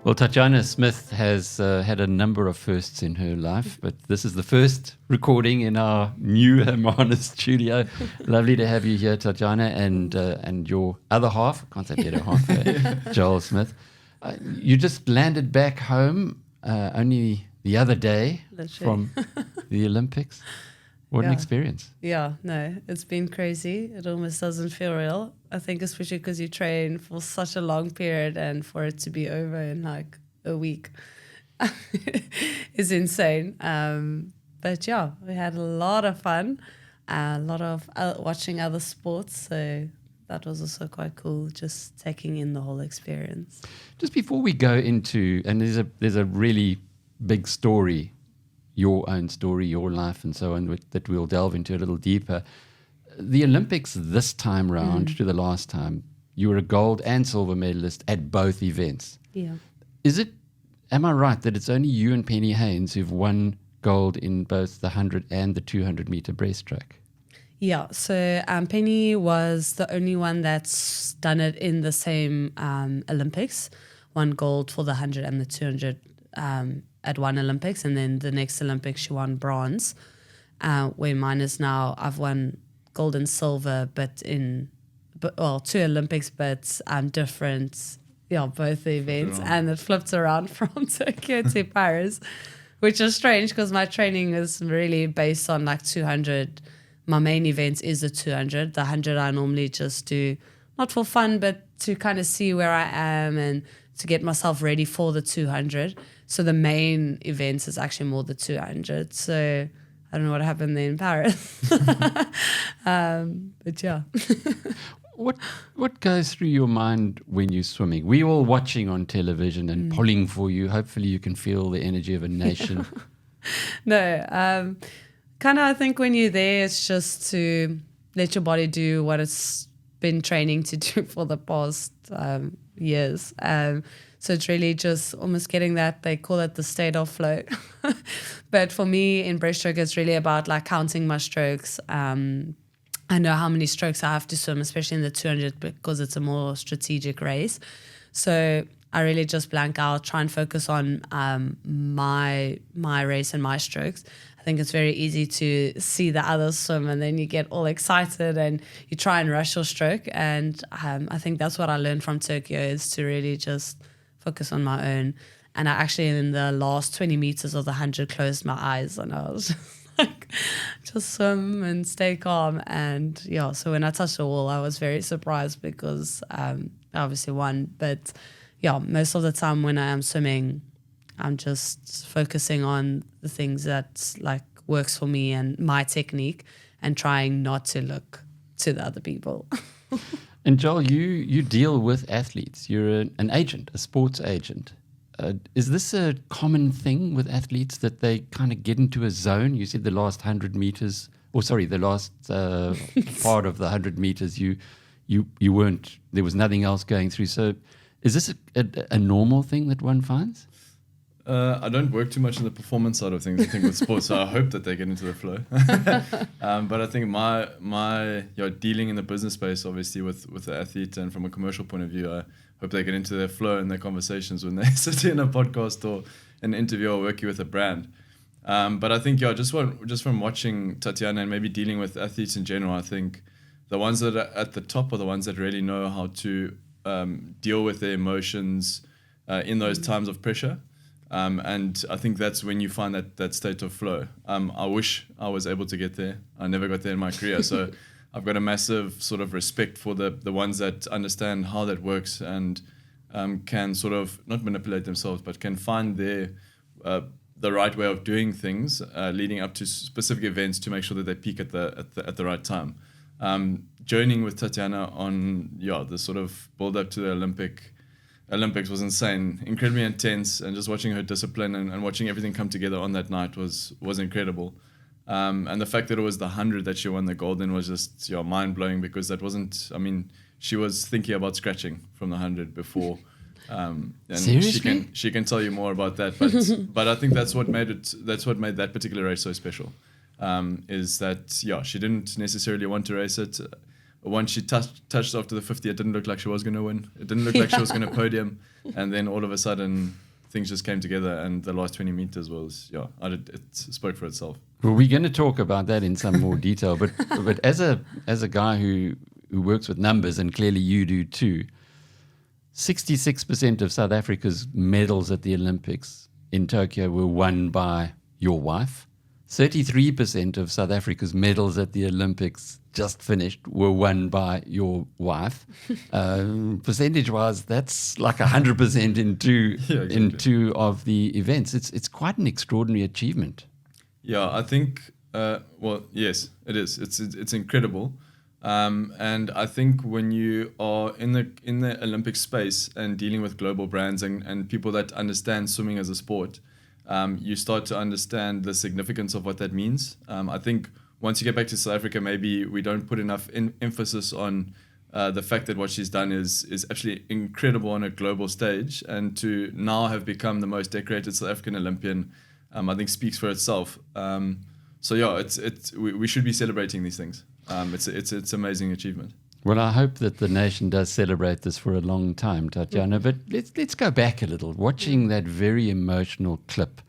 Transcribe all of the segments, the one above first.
Well, Tatjana Smith has had a number of firsts in her life, but this is the first recording in our new Hermanus studio. Lovely to have you here, Tatjana, and your other half, I can't say better half, Joel Smith. You just landed back home only the other day from the Olympics. What an experience. Yeah, no, it's been crazy. It almost doesn't feel real. I think especially because you train for such a long period and for it to be over in like a week is insane. But yeah, we had a lot of fun, a lot of watching other sports. So that was also quite cool, just taking in the whole experience. Just before we go into, and there's a really big story, your own story, your life, and so on, that we'll delve into a little deeper. The Olympics this time round to the last time, you were a gold and silver medalist at both events. Yeah. Am I right that it's only you and Penny Haynes who've won gold in both the 100 and the 200 meter breaststroke? Yeah, so Penny was the only one that's done it in the same Olympics, won gold for the 100 and the 200 at one Olympics, and then the next Olympics she won bronze, where mine is now, I've won gold and silver, but two Olympics, but different, both the events, and it flipped around from Tokyo to Paris, which is strange because my training is really based on like 200. My main event is the 200. The 100 I normally just do, not for fun, but to kind of see where I am and to get myself ready for the 200. So the main event is actually more the 200. So I don't know what happened there in Paris. But yeah. What goes through your mind when you're swimming? We're all watching on television and pulling for you. Hopefully you can feel the energy of a nation. No, kind of I think when you're there, it's just to let your body do what it's been training to do for the past years. So it's really just almost getting that, they call it the state of flow. But for me in breaststroke, it's really about like counting my strokes. I know how many strokes I have to swim, especially in the 200 because it's a more strategic race. So I really just blank out, try and focus on my race and my strokes. I think it's very easy to see the others swim and then you get all excited and you try and rush your stroke. And I think that's what I learned from Tokyo, is to really just focus on my own. And I actually, in the last 20 meters of the 100, closed my eyes and I was just swim and stay calm. And yeah, so when I touched the wall, I was very surprised because I obviously won. But yeah, most of the time when I am swimming, I'm just focusing on the things that like works for me and my technique and trying not to look to the other people. And Joel, you deal with athletes. You're an agent, a sports agent. Is this a common thing with athletes that they kind of get into a zone? You said the last 100 meters, the last part of the 100 meters, you weren't, there was nothing else going through. So is this a normal thing that one finds? I don't work too much in the performance side of things, I think, with sports, so I hope that they get into the flow. But I think my dealing in the business space, obviously, with the athlete and from a commercial point of view, I hope they get into their flow and their conversations when they sit in a podcast or an interview or working with a brand. But I think, just from watching Tatjana and maybe dealing with athletes in general, I think the ones that are at the top are the ones that really know how to deal with their emotions in those times of pressure. And I think that's when you find that state of flow. I wish I was able to get there. I never got there in my career. So I've got a massive sort of respect for the ones that understand how that works and can sort of not manipulate themselves, but can find the right way of doing things leading up to specific events to make sure that they peak at the right time. Journeying with Tatjana on the sort of build up to the Olympics was insane, incredibly intense, and just watching her discipline and watching everything come together on that night was incredible. And the fact that it was the 100 that she won the gold in was just mind-blowing, because that wasn't, she was thinking about scratching from the 100 before. And Seriously? she can tell you more about that, but I think that's what made that particular race so special. Is that she didn't necessarily want to race it. once she touched after the 50, it didn't look like she was going to win. It didn't look like she was going to podium. And then all of a sudden, things just came together. And the last 20 meters was, it spoke for itself. Well, we're going to talk about that in some more detail. But as a guy who works with numbers, and clearly you do too, 66% of South Africa's medals at the Olympics in Tokyo were won by your wife. 33% of South Africa's medals at the Olympics just finished were won by your wife. Percentage-wise, that's like 100% in two of the events. It's quite an extraordinary achievement. Yeah, I think. Yes, it is. It's incredible. And I think when you are in the Olympic space and dealing with global brands and people that understand swimming as a sport, you start to understand the significance of what that means. I think once you get back to South Africa, maybe we don't put enough emphasis on the fact that what she's done is actually incredible on a global stage, and to now have become the most decorated South African Olympian, I think speaks for itself. We should be celebrating these things. It's amazing achievement. Well, I hope that the nation does celebrate this for a long time, Tatjana. But let's go back a little. Watching that very emotional clip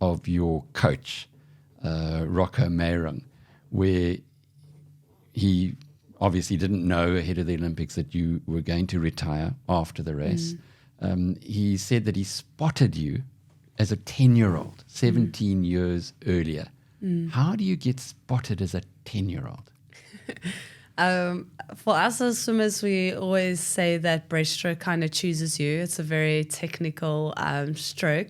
of your coach, Rocco Meyrung, where he obviously didn't know ahead of the Olympics that you were going to retire after the race. He said that he spotted you as a 10-year-old, 17 years earlier. How do you get spotted as a 10-year-old? For us as swimmers, we always say that breaststroke kind of chooses you. It's a very technical stroke.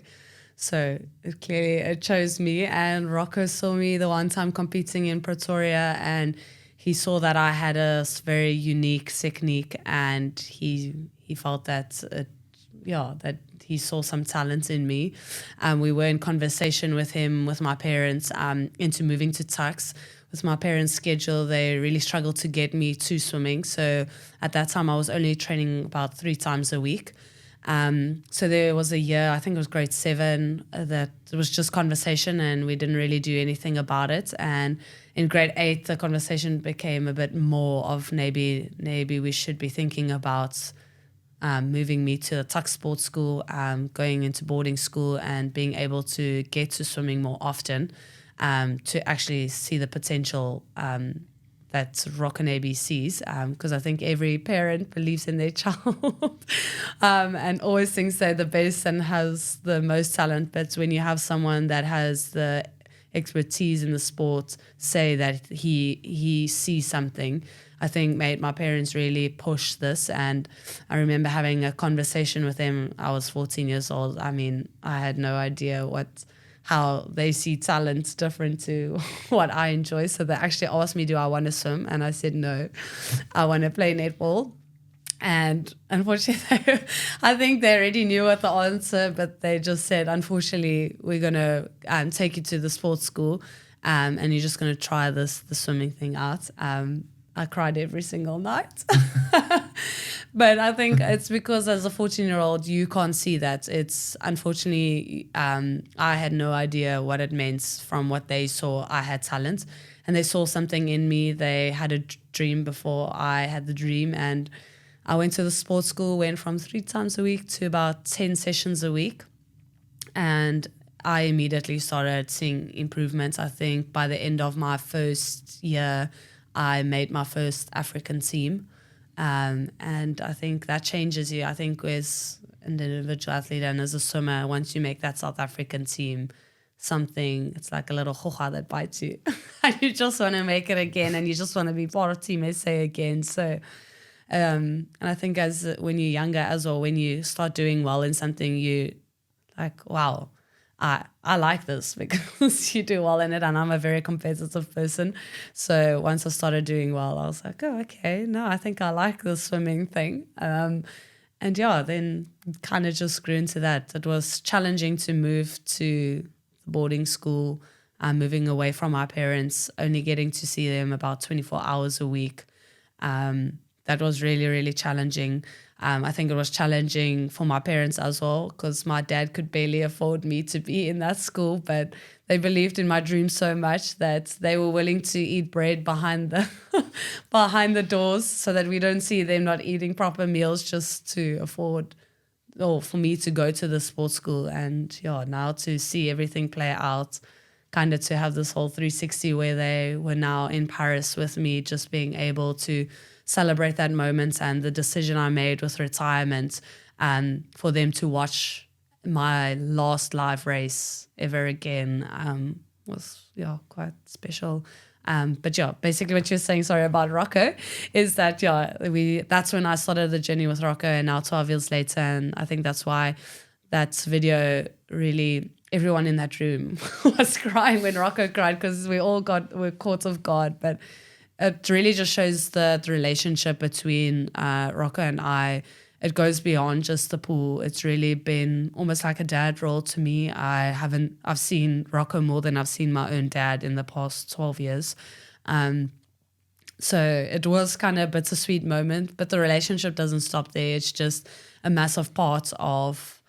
So it chose me. And Rocco saw me the one time competing in Pretoria, and he saw that I had a very unique technique, and he felt that that he saw some talent in me. We were in conversation with him, with my parents, into moving to Tuks. With my parents' schedule, they really struggled to get me to swimming. So at that time, I was only training about 3 times a week. So there was a year, I think it was grade 7, that it was just conversation and we didn't really do anything about it. And in grade 8, the conversation became a bit more of maybe we should be thinking about moving me to a Tuks sports school, going into boarding school and being able to get to swimming more often. To actually see the potential that Rockanabe sees, because I think every parent believes in their child and always thinks they're the best and has the most talent. But when you have someone that has the expertise in the sport say that he sees something, I think made my parents really push this. And I remember having a conversation with them. I was 14 years old. I mean, I had no idea how they see talent different to what I enjoy. So they actually asked me, do I want to swim? And I said, no, I want to play netball. And unfortunately, I think they already knew what the answer, but they just said, unfortunately, we're going to take you to the sports school and you're just going to try the swimming thing out. I cried every single night. But I think it's because as a 14-year-old, you can't see that. It's unfortunately, I had no idea what it meant from what they saw. I had talent and they saw something in me. They had a dream before I had the dream. And I went to the sports school, went from 3 times a week to about 10 sessions a week. And I immediately started seeing improvements. I think by the end of my first year, I made my first African team. And I think that changes you. I think as an individual athlete and as a swimmer, once you make that South African team, it's like a little hoja that bites you. And you just want to make it again and you just want to be part of Team SA again. So, and I think when you're younger as well, when you start doing well in something, you like, wow, I like this because you do well in it, and I'm a very competitive person. So once I started doing well, I was like, oh, okay, no, I think I like the swimming thing. And then kind of just grew into that. It was challenging to move to boarding school, moving away from my parents, only getting to see them about 24 hours a week. that was really, really challenging. I think it was challenging for my parents as well, because my dad could barely afford me to be in that school, but they believed in my dream so much that they were willing to eat bread behind the behind the doors so that we don't see them not eating proper meals just to afford or for me to go to the sports school. And yeah, now to see everything play out, kind of to have this whole 360 where they were now in Paris with me, just being able to celebrate that moment and the decision I made with retirement, and for them to watch my last live race ever again was quite special. But yeah, basically what you're saying, sorry, about Rocco, is that that's when I started the journey with Rocco, and now 12 years later, and I think that's why that video really, everyone in that room was crying when Rocco cried, because we're caught off guard. But it really just shows the relationship between Rocco and I. It goes beyond just the pool. It's really been almost like a dad role to me. I've seen Rocco more than I've seen my own dad in the past 12 years. So it was kind of a bittersweet moment, but the relationship doesn't stop there. It's just a massive part of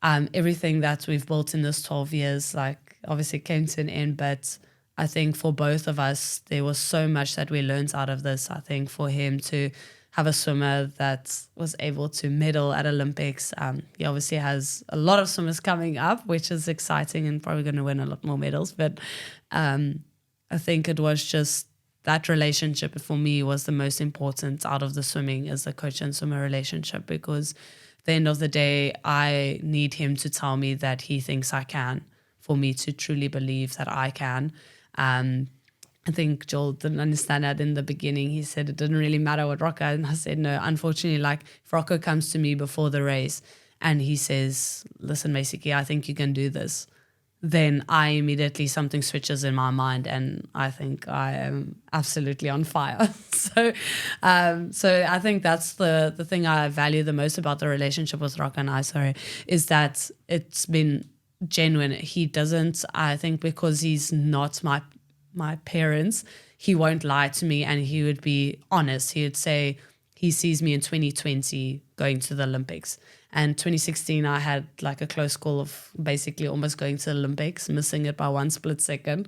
everything that we've built in this 12 years. Like, obviously it came to an end, but I think for both of us, there was so much that we learned out of this. I think for him to have a swimmer that was able to medal at Olympics. He obviously has a lot of swimmers coming up, which is exciting and probably going to win a lot more medals. But I think it was just that relationship for me was the most important out of the swimming, as a coach and swimmer relationship, because at the end of the day, I need him to tell me that he thinks I can, for me to truly believe that I can. I think Joel didn't understand that in the beginning. He said it didn't really matter what Rocco, and I said, no, unfortunately, like if Rocco comes to me before the race and he says, listen, basically, I think you can do this, then I immediately, something switches in my mind and I think I am absolutely on fire. So I think that's the thing I value the most about the relationship with Rocco and I, is that it's been genuine. He doesn't, I think because he's not my parents, he won't lie to me, and he would be honest. He would say he sees me in 2020 going to the Olympics, and 2016 I had like a close call of basically almost going to the Olympics, missing it by 1 split second.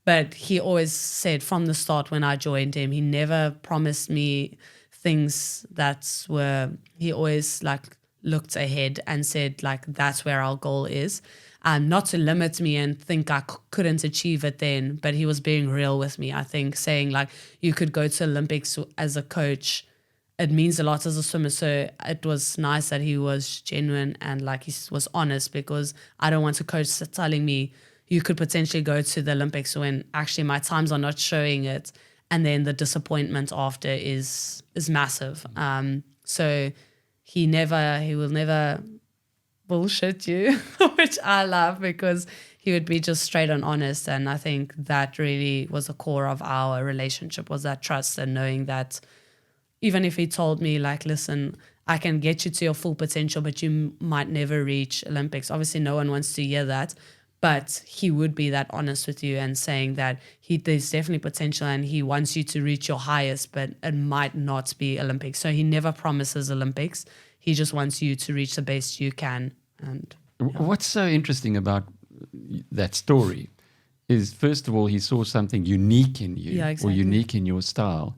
But he always said from the start when I joined him, he never promised me things that were, he always like looked ahead and said like that's where our goal is. Not to limit me and think I couldn't achieve it then, but he was being real with me. I think saying like you could go to Olympics as a coach, it means a lot as a swimmer. So it was nice that he was genuine and like he was honest, because I don't want a coach telling me you could potentially go to the Olympics when actually my times are not showing it, and then the disappointment after is massive. So he will never bullshit you, which I love, because he would be just straight and honest. And I think that really was the core of our relationship, was that trust, and knowing that even if he told me like, listen, I can get you to your full potential, but you might never reach Olympics. Obviously no one wants to hear that, but he would be that honest with you and saying that there's definitely potential and he wants you to reach your highest, but it might not be Olympics. So he never promises Olympics. He just wants you to reach the best you can. And what's so interesting about that story is, first of all, he saw something unique in you, or unique in your style,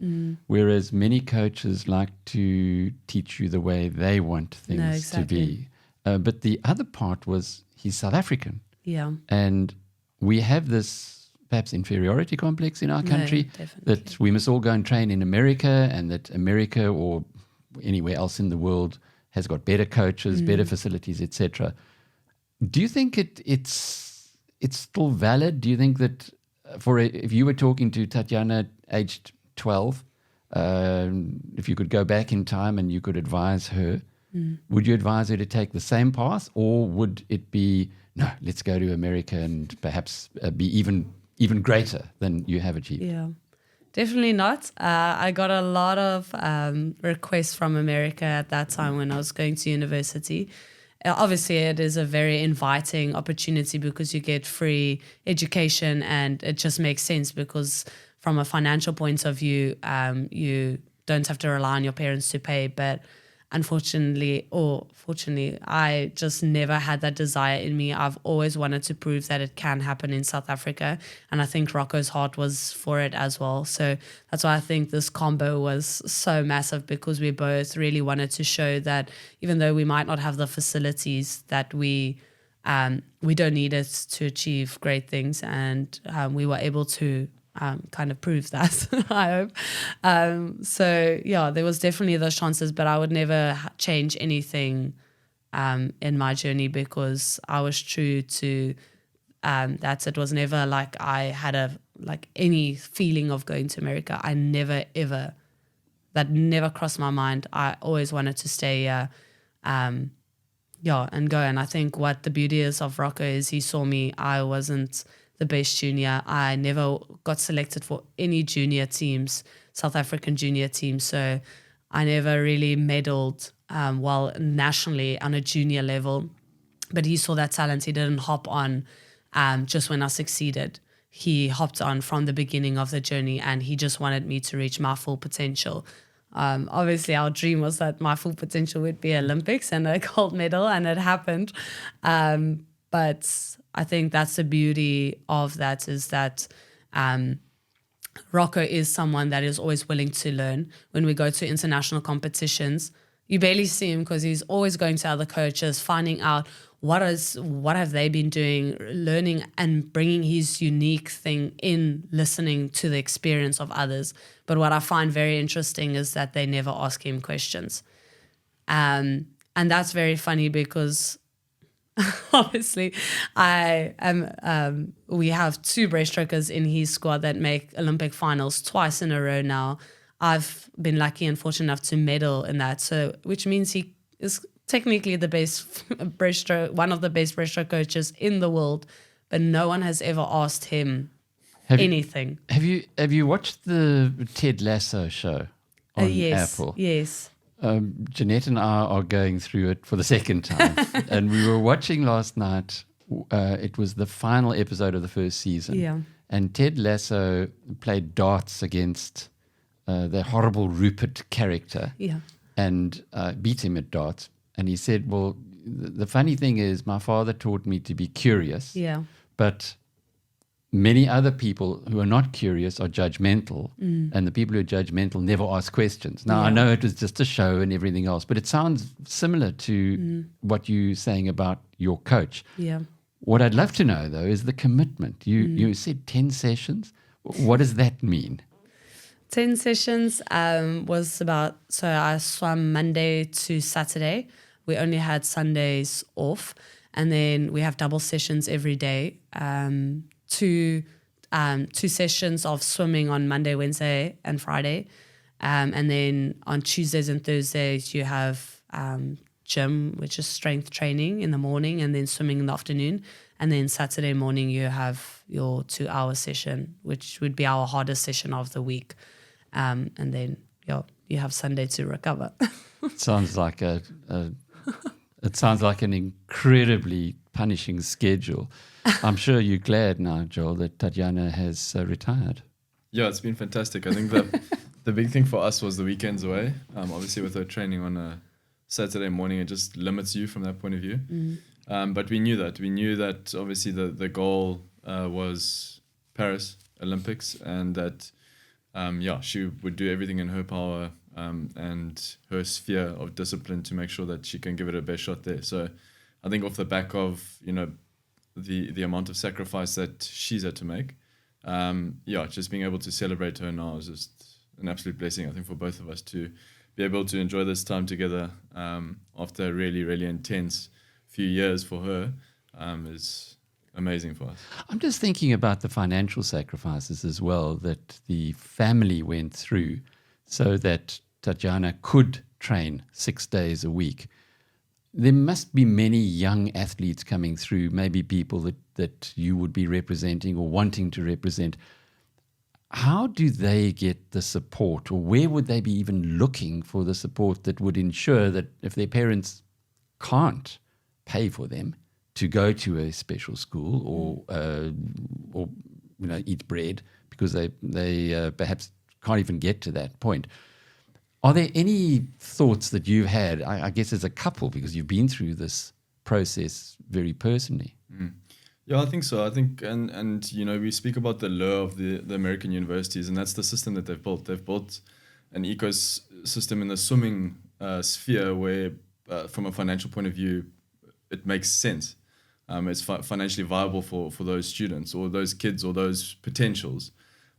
whereas many coaches like to teach you the way they want things to be. But the other part was he's South African. Yeah. And we have this perhaps inferiority complex in our country, that we must all go and train in America, and that America or anywhere else in the world has got better coaches, better facilities, etc. Do you think it's still valid? Do you think that if you were talking to Tatjana aged 12, if you could go back in time and you could advise her, would you advise her to take the same path, or would it be, no, let's go to America and perhaps be even greater than you have achieved? Yeah. Definitely not. I got a lot of requests from America at that time when I was going to university. Obviously, it is a very inviting opportunity because you get free education, and it just makes sense because from a financial point of view, you don't have to rely on your parents to pay. But unfortunately, or fortunately, I just never had that desire in me. I've always wanted to prove that it can happen in South Africa. And I think Rocco's heart was for it as well. So that's why I think this combo was so massive, because we both really wanted to show that even though we might not have the facilities, that we don't need it to achieve great things. And we were able to kind of prove that, I hope. So yeah, there was definitely those chances, but I would never change anything in my journey, because I was true to that. It was never like I had any feeling of going to America. I never ever, that never crossed my mind. I always wanted to stay here, and go. And I think what the beauty is of Rocco is he saw me. I wasn't the best junior. I never got selected for any junior teams, South African junior teams. So I never really medaled nationally on a junior level. But he saw that talent. He didn't hop on just when I succeeded. He hopped on from the beginning of the journey, and he just wanted me to reach my full potential. Obviously, our dream was that my full potential would be Olympics and a gold medal, and it happened. But I think that's the beauty of that, is that Rocco is someone that is always willing to learn. When we go to international competitions, you barely see him, because he's always going to other coaches, finding out what have they been doing, learning and bringing his unique thing in, listening to the experience of others. But what I find very interesting is that they never ask him questions. And that's very funny, because obviously we have 2 breaststrokers in his squad that make Olympic finals twice in a row now. I've been lucky and fortunate enough to medal in that, so which means he is technically the best breaststroke, one of the best breaststroke coaches in the world, but no one has ever asked him anything. Have you watched the Ted Lasso show on yes, Apple? Yes. Jeanette and I are going through it for the second time, and we were watching last night. It was the final episode of the first season, Yeah. and Ted Lasso played darts against the horrible Rupert character, Yeah. and beat him at darts. And he said, well, the funny thing is my father taught me to be curious, Yeah. but many other people who are not curious are judgmental, and the people who are judgmental never ask questions. Now, I know it was just a show and everything else, but it sounds similar to what you're saying about your coach. Yeah. What I'd love to know, though, is the commitment. You said 10 sessions. What does that mean? 10 sessions was about, so I swam Monday to Saturday. We only had Sundays off. And then we have double sessions every day. Two sessions of swimming on Monday, Wednesday, and Friday. And then on Tuesdays and Thursdays, you have gym, which is strength training in the morning, and then swimming in the afternoon. And then Saturday morning, you have your 2-hour session, which would be our hardest session of the week. And then you have Sunday to recover. Sounds like it sounds like an incredibly punishing schedule. I'm sure you're glad now, Joel, that Tatjana has retired. Yeah, it's been fantastic. I think the big thing for us was the weekends away. Obviously, with her training on a Saturday morning, it just limits you from that point of view. But we knew that. We knew that obviously the goal was Paris Olympics, and that she would do everything in her power and her sphere of discipline to make sure that she can give it her best shot there. So I think off the back of, the amount of sacrifice that she's had to make, just being able to celebrate her now is just an absolute blessing, I think, for both of us to be able to enjoy this time together after a really, really intense few years for her is amazing for us. I'm just thinking about the financial sacrifices as well that the family went through so that Tatjana could train 6 days a week. There must be many young athletes coming through, maybe people that you would be representing or wanting to represent. How do they get the support, or where would they be even looking for the support that would ensure that if their parents can't pay for them to go to a special school or eat bread because they perhaps can't even get to that point, Are there any thoughts that you've had, I guess as a couple, because you've been through this process very personally? Yeah, I think so. I think, and you know, we speak about the lure of the American universities, and that's the system that they've built. They've built an ecosystem in the swimming sphere where, from a financial point of view, it makes sense. It's financially viable for those students or those kids or those potentials.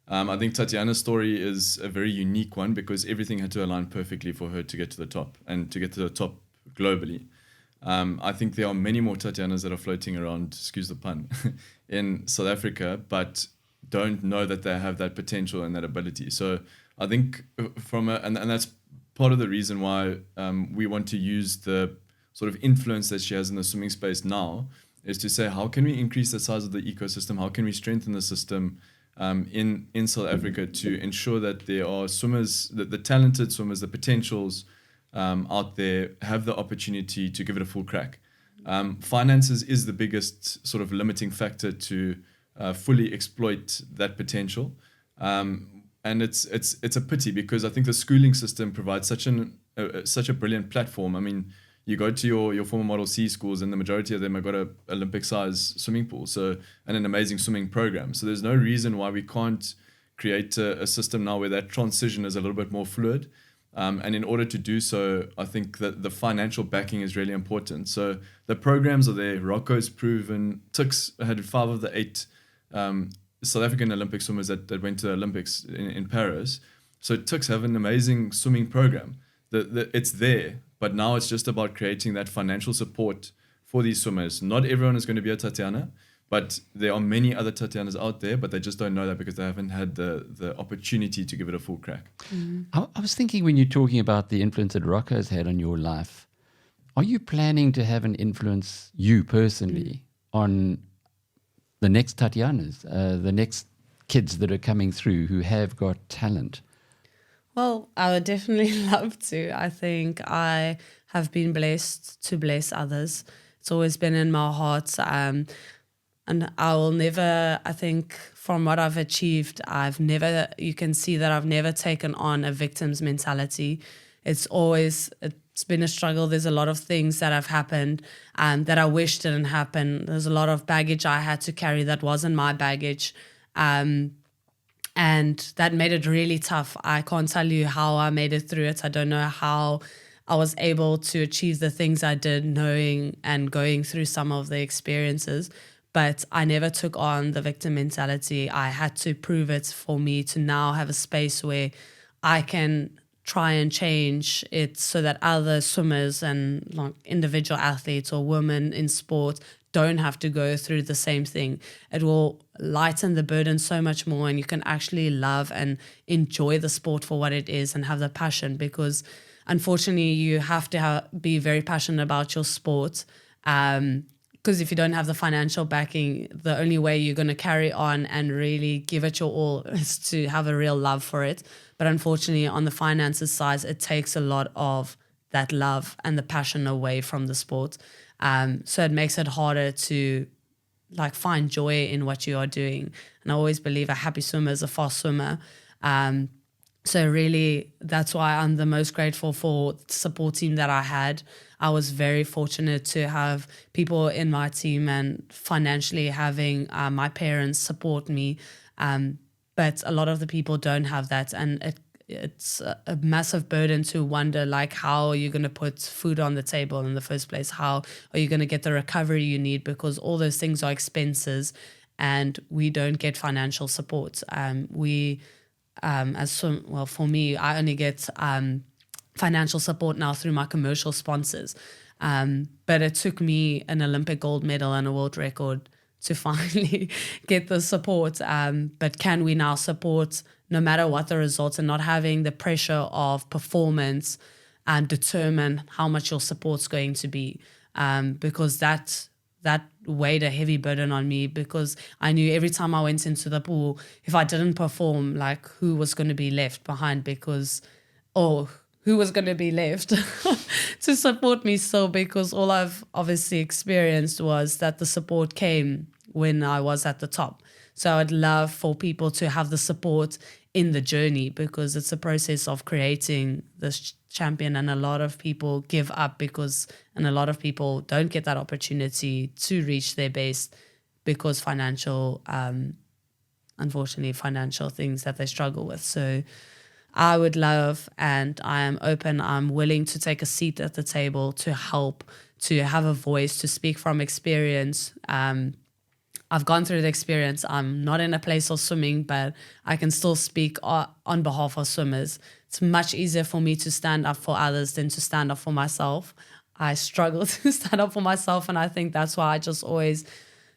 I think Tatjana's story is a very unique one because everything had to align perfectly for her to get to the top and to get to the top globally. I think there are many more Tatjanas that are floating around, excuse the pun, in South Africa, but don't know that they have that potential and that ability. So I think and that's part of the reason why we want to use the sort of influence that she has in the swimming space now, is to say, how can we increase the size of the ecosystem? How can we strengthen the system in South Africa to ensure that there are swimmers, that the talented swimmers, the potentials out there have the opportunity to give it a full crack. Finances is the biggest sort of limiting factor to fully exploit that potential. And it's a pity because I think the schooling system provides such a brilliant platform. I mean, you go to your former Model C schools and the majority of them have got a Olympic size swimming pool, and an amazing swimming program. So there's no reason why we can't create a system now where that transition is a little bit more fluid. And in order to do so, I think that the financial backing is really important. So the programs are there. Rocco's proven. Tux had 5 of the 8 South African Olympic swimmers that went to the Olympics in Paris. So Tux have an amazing swimming program. It's there, but now it's just about creating that financial support for these swimmers. Not everyone is going to be a Tatjana, but there are many other Tatjanas out there, but they just don't know that because they haven't had the opportunity to give it a full crack. I was thinking when you're talking about the influence that Rocco's had on your life, are you planning to have an influence, you personally, on the next Tatjanas, the next kids that are coming through who have got talent? Well, I would definitely love to. I think I have been blessed to bless others. It's always been in my heart. And I will never, I think from what I've achieved, you can see that I've never taken on a victim's mentality. It's been a struggle. There's a lot of things that have happened that I wish didn't happen. There's a lot of baggage I had to carry that wasn't my baggage. And that made it really tough. I can't tell you how I made it through it. I don't know how I was able to achieve the things I did, knowing and going through some of the experiences. But I never took on the victim mentality. I had to prove it for me to now have a space where I can try and change it so that other swimmers and like individual athletes or women in sport don't have to go through the same thing. It will lighten the burden so much more, and you can actually love and enjoy the sport for what it is and have the passion, because unfortunately you have to be very passionate about your sport, because if you don't have the financial backing, the only way you're going to carry on and really give it your all is to have a real love for it. But unfortunately on the finances side, it takes a lot of that love and the passion away from the sport. So it makes it harder to like find joy in what you are doing. And I always believe a happy swimmer is a fast swimmer. So really, that's why I'm the most grateful for the support team that I had. I was very fortunate to have people in my team and financially having my parents support me. But a lot of the people don't have that. And it's a massive burden to wonder, like, how are you going to put food on the table in the first place? How are you going to get the recovery you need? Because all those things are expenses and we don't get financial support. For me, I only get financial support now through my commercial sponsors. But it took me an Olympic gold medal and a world record to finally get the support. But can we now support no matter what the results, and not having the pressure of performance and determine how much your support's going to be? Because that weighed a heavy burden on me, because I knew every time I went into the pool, if I didn't perform, like, who was going to be left behind, who was going to be left to support me still, because all I've obviously experienced was that the support came when I was at the top. So I would love for people to have the support in the journey, because it's a process of creating this champion, and a lot of people give up and a lot of people don't get that opportunity to reach their best because unfortunately, financial things that they struggle with. So I would love, and I am open, I'm willing to take a seat at the table to help, to have a voice, to speak from experience. I've gone through the experience. I'm not in a place of swimming, but I can still speak on behalf of swimmers. It's much easier for me to stand up for others than to stand up for myself. I struggle to stand up for myself, and I think that's why I just always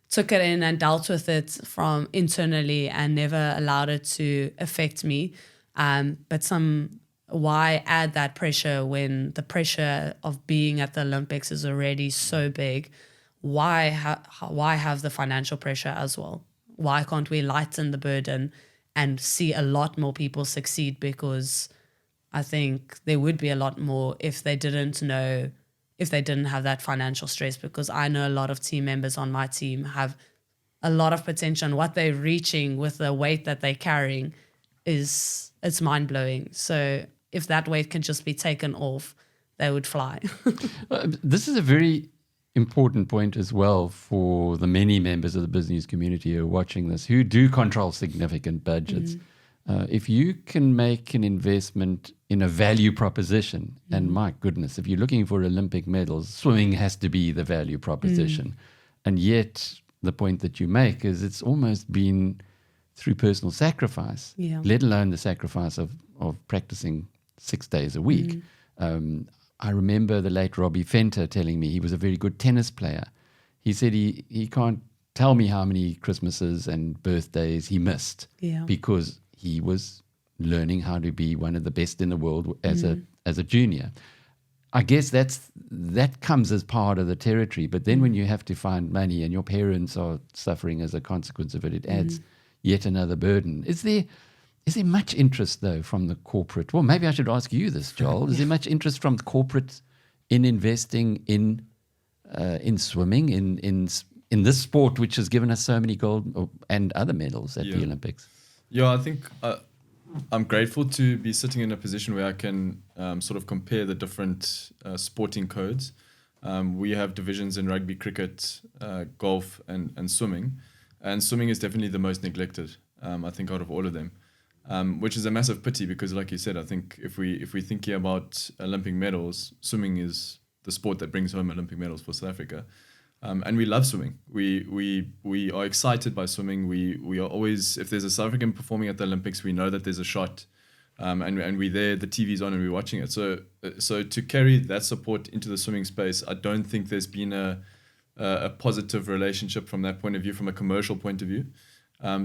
took it in and dealt with it from internally and never allowed it to affect me. But why add that pressure when the pressure of being at the Olympics is already so big? Why have the financial pressure as well? Why can't we lighten the burden and see a lot more people succeed? Because I think there would be a lot more if they didn't have that financial stress, because I know a lot of team members on my team have a lot of potential, and what they're reaching with the weight that they're carrying it's mind-blowing. So if that weight can just be taken off, they would fly. This is a very important point as well for the many members of the BizNews community who are watching this, who do control significant budgets. If you can make an investment in a value proposition, and my goodness, if you're looking for Olympic medals, swimming has to be the value proposition. And yet the point that you make is it's almost been through personal sacrifice, let alone the sacrifice of practicing 6 days a week. I remember the late Robbie Fenter telling me he was a very good tennis player. He said he can't tell me how many Christmases and birthdays he missed because he was learning how to be one of the best in the world as a junior. I guess that comes as part of the territory. But then when you have to find money and your parents are suffering as a consequence of it, it adds yet another burden. Is there much interest, though, from the corporate? Well, maybe I should ask you this, Joel. Is there much interest from the corporate in investing in swimming, in this sport, which has given us so many gold and other medals at the Olympics? Yeah, I think I'm grateful to be sitting in a position where I can sort of compare the different sporting codes. We have divisions in rugby, cricket, golf, and swimming. And swimming is definitely the most neglected, I think, out of all of them. Which is a massive pity because, like you said, I think if we're thinking about Olympic medals, swimming is the sport that brings home Olympic medals for South Africa. And we love swimming. We are excited by swimming. We are always, if there's a South African performing at the Olympics, we know that there's a shot, and we're there. The TV's on and we're watching it. So to carry that support into the swimming space, I don't think there's been a positive relationship from that point of view, from a commercial point of view. I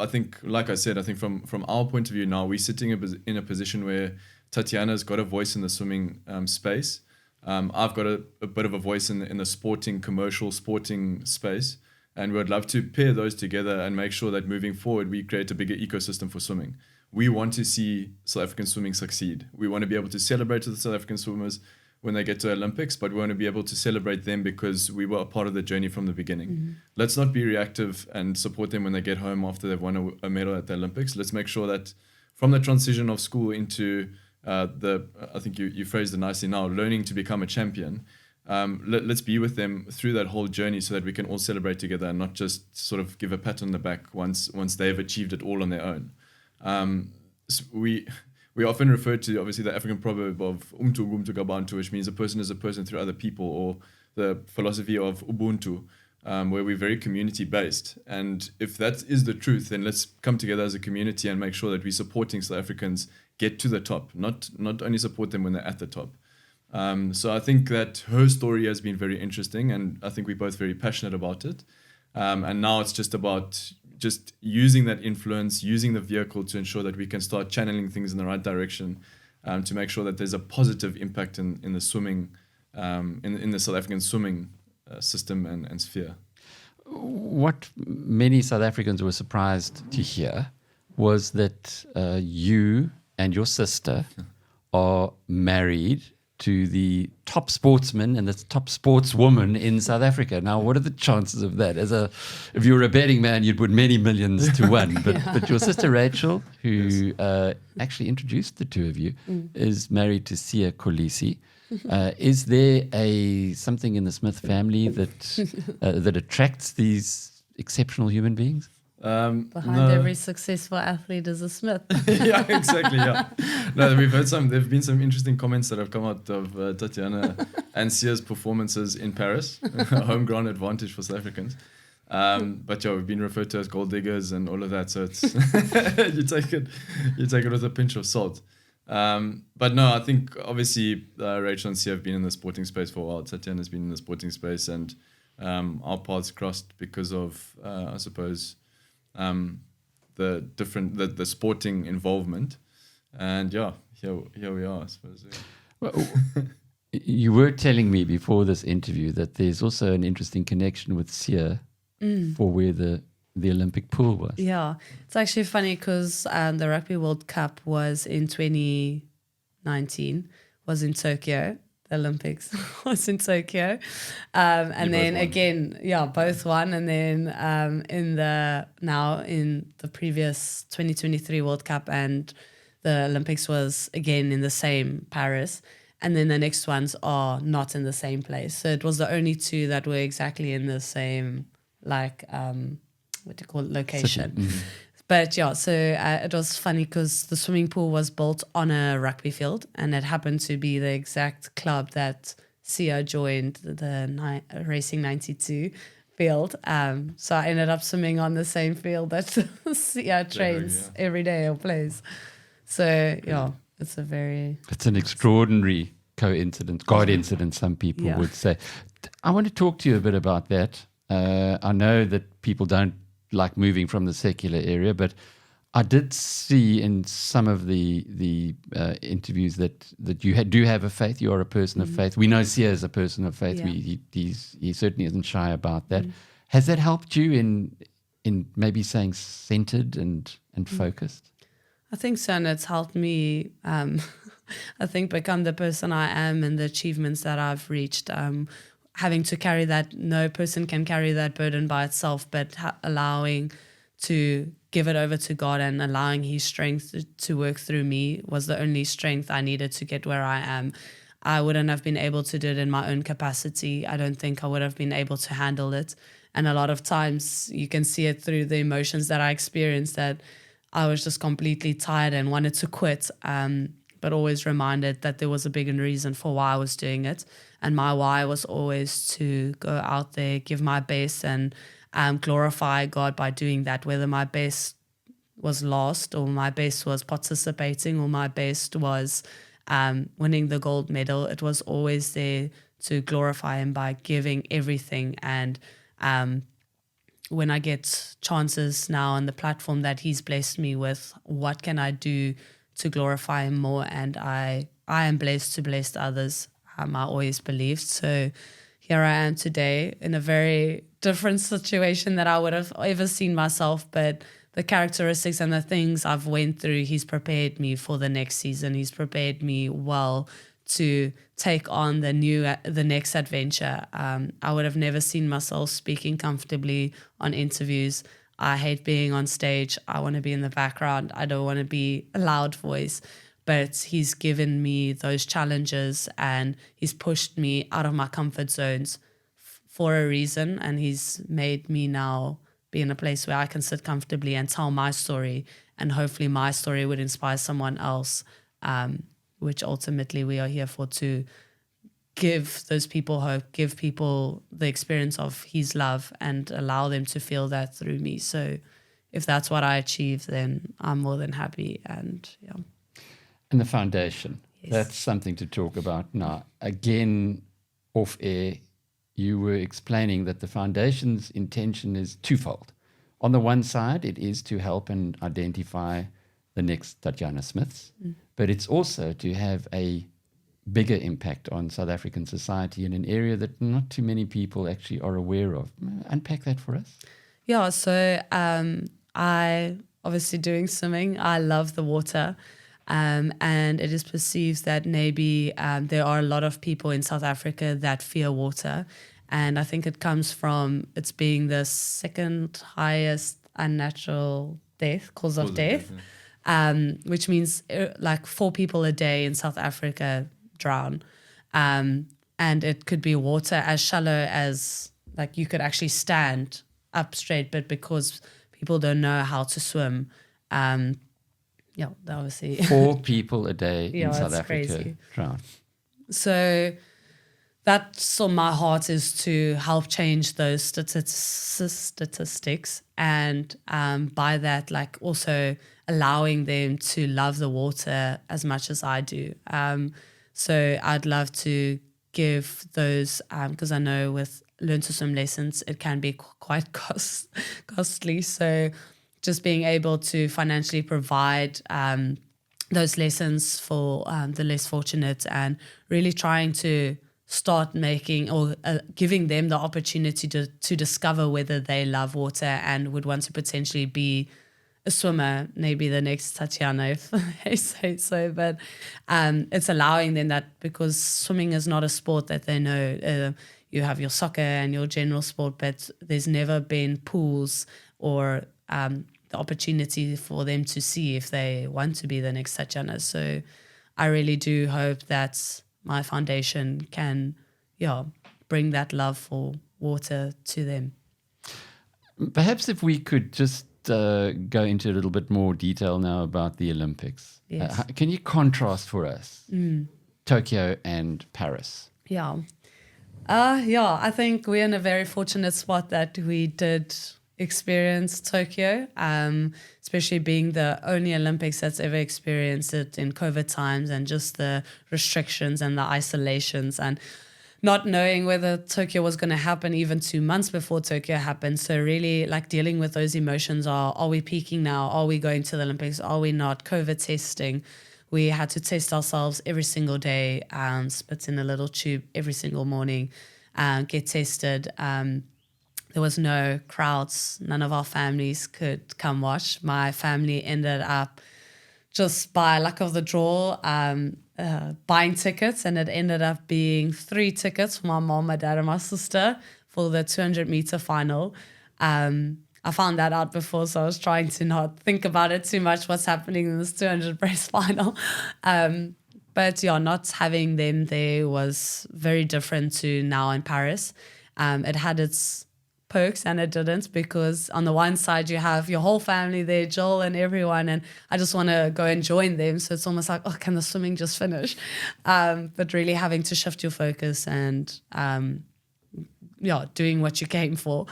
think, like I said, I think from our point of view now, we're sitting in a position where Tatjana's got a voice in the swimming space. I've got a bit of a voice in the commercial sporting space, and we'd love to pair those together and make sure that moving forward, we create a bigger ecosystem for swimming. We want to see South African swimming succeed. We want to be able to celebrate the South African swimmers when they get to Olympics, but we want to be able to celebrate them because we were a part of the journey from the beginning. Let's not be reactive and support them when they get home after they've won a medal at the Olympics. Let's make sure that from the transition of school into I think you phrased it nicely now, learning to become a champion, let's be with them through that whole journey so that we can all celebrate together and not just sort of give a pat on the back once they've achieved it all on their own. So we often refer to, obviously, the African proverb of umtu gabantu, which means a person is a person through other people, or the philosophy of Ubuntu, where we're very community-based. And if that is the truth, then let's come together as a community and make sure that we're supporting South Africans get to the top, not only support them when they're at the top. So I think that her story has been very interesting, and I think we're both very passionate about it. And now it's just about just using that influence, using the vehicle to ensure that we can start channeling things in the right direction, to make sure that there's a positive impact in the swimming, in the South African swimming system and sphere. What many South Africans were surprised to hear was that you and your sister are married to the top sportsman and the top sportswoman in South Africa. Now, what are the chances of that? If you were a betting man, you'd put many millions to one. But your sister Rachel, who actually introduced the two of you, is married to Siya Kolisi. Is there something in the Smith family that attracts these exceptional human beings? Behind every successful athlete is a Smith. Yeah, exactly. Yeah. No, we've heard there've been some interesting comments that have come out of Tatjana and Sia's performances in Paris, home ground advantage for South Africans. But yeah, we've been referred to as gold diggers and all of that. So it's you take it with a pinch of salt. But no, I think obviously Rachel and Siya have been in the sporting space for a while. Tatjana has been in the sporting space, and our paths crossed because of I suppose the sporting involvement, and yeah, here we are, I suppose. Yeah. Well, you were telling me before this interview that there's also an interesting connection with Siya for where the Olympic pool was. Yeah, it's actually funny because the Rugby World Cup was in 2019, was in Tokyo. The Olympics was in Tokyo. And then again, both won. And then in the previous 2023 World Cup and the Olympics was again in the same Paris. And then the next ones are not in the same place. So it was the only two that were exactly in the same, location. Mm-hmm. But yeah, so it was funny because the swimming pool was built on a rugby field, and it happened to be the exact club that Siya joined, the Racing 92 field. So I ended up swimming on the same field that Siya trains every day or plays. So yeah, it's an extraordinary coincidence, God incident, some people would say. I want to talk to you a bit about that. I know that people don't like moving from the secular area, but I did see in some of the interviews that you do have a faith. You are a person of faith. We know Siya is a person of faith. Yeah. He certainly isn't shy about that. Has that helped you in maybe saying centered and focused? I think so, and it's helped me I think become the person I am and the achievements that I've reached. Having to carry that, no person can carry that burden by itself, but allowing to give it over to God and allowing His strength to work through me was the only strength I needed to get where I am. I wouldn't have been able to do it in my own capacity. I don't think I would have been able to handle it. And a lot of times you can see it through the emotions that I experienced, that I was just completely tired and wanted to quit, but always reminded that there was a bigger reason for why I was doing it. And my why was always to go out there, give my best, and glorify God by doing that, whether my best was lost or my best was participating or my best was winning the gold medal. It was always there to glorify Him by giving everything. And when I get chances now on the platform that He's blessed me with, what can I do to glorify Him more? And I am blessed to bless others. I always believed. So here I am today in a very different situation that I would have ever seen myself, but the characteristics and the things I've went through, He's prepared me for the next season. He's prepared me well to take on the next adventure. I would have never seen myself speaking comfortably on interviews. I hate being on stage. I want to be in the background. I don't want to be a loud voice. But He's given me those challenges and He's pushed me out of my comfort zones for a reason. And He's made me now be in a place where I can sit comfortably and tell my story. And hopefully my story would inspire someone else, which ultimately we are here for, to give those people hope, give people the experience of His love and allow them to feel that through me. So if that's what I achieve, then I'm more than happy. And And the foundation, yes. That's something to talk about. Now, again, off air, you were explaining that the foundation's intention is twofold. On the one side, it is to help and identify the next Tatjana Smiths, but it's also to have a bigger impact on South African society in an area that not too many people actually are aware of. Unpack that for us. Yeah, so I obviously doing swimming. I love the water. And it is perceived that maybe there are a lot of people in South Africa that fear water. And I think it comes from it's being the second highest unnatural cause of death, which means like 4 people a day in South Africa drown. And it could be water as shallow as like you could actually stand up straight, but because people don't know how to swim, obviously 4 people a day in South it's Africa crazy. drown. So that's on my heart, is to help change those statistics, and by that, like also allowing them to love the water as much as I do. So I'd love to give those, because I know with Learn to Swim lessons, it can be quite costly. So just being able to financially provide those lessons for the less fortunate, and really trying to start making or giving them the opportunity to discover whether they love water and would want to potentially be a swimmer, maybe the next Tatjana, if they say so. But it's allowing them that, because swimming is not a sport that they know. You have your soccer and your general sport, but there's never been pools or the opportunity for them to see if they want to be the next Tatjana. So I really do hope that my foundation can, bring that love for water to them. Perhaps if we could just go into a little bit more detail now about the Olympics. Yes. Can you contrast for us Tokyo and Paris? Yeah. I think we're in a very fortunate spot that we did experience Tokyo, especially being the only Olympics that's ever experienced it in COVID times, and just the restrictions and the isolations, and not knowing whether Tokyo was going to happen even 2 months before Tokyo happened. So really like dealing with those emotions. Are we peaking now? Are we going to the Olympics? Are we not? COVID testing. We had to test ourselves every single day, spit in a little tube every single morning, get tested. There was no crowds. None of our families could come watch. My family ended up, just by luck of the draw, buying tickets, and it ended up being 3 tickets for my mom, my dad, and my sister for the 200-meter final. I found that out before, so I was trying to not think about it too much, what's happening in this 200 race final. But not having them there was very different to now in Paris. It had its perks and it didn't, because on the one side you have your whole family there, Joel and everyone, and I just want to go and join them. So it's almost like, can the swimming just finish? But really having to shift your focus and doing what you came for.